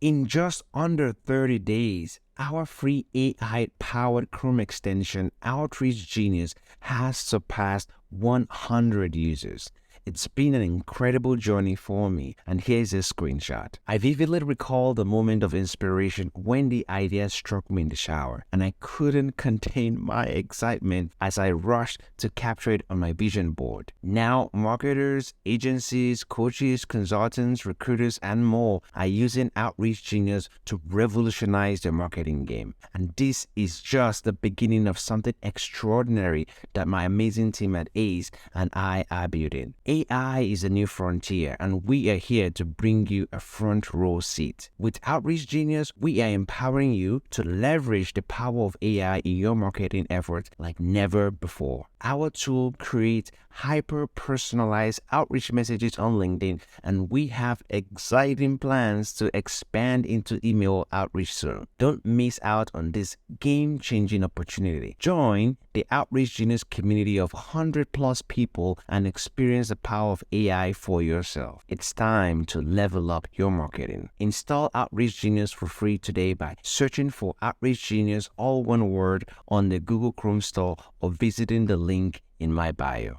In just under 30 days, our free AI-powered Chrome extension, OutreachGenius, has surpassed 100 users. It's been an incredible journey for me, and here's a screenshot. I vividly recall the moment of inspiration when the idea struck me in the shower, and I couldn't contain my excitement as I rushed to capture it on my vision board. Now, marketers, agencies, coaches, consultants, recruiters, and more are using OutreachGenius to revolutionize their marketing game. And this is just the beginning of something extraordinary that my amazing team at ACE and I are building. AI is a new frontier, and we are here to bring you a front row seat. With OutreachGenius, we are empowering you to leverage the power of AI in your marketing efforts like never before. Our tool creates hyper-personalized outreach messages on LinkedIn, and we have exciting plans to expand into email outreach soon. Don't miss out on this game-changing opportunity. Join the OutreachGenius community of 100+ people and experience the power of AI for yourself. It's time to level up your marketing. Install OutreachGenius for free today by searching for OutreachGenius, all one word, on the Google Chrome store or visiting the link in my bio.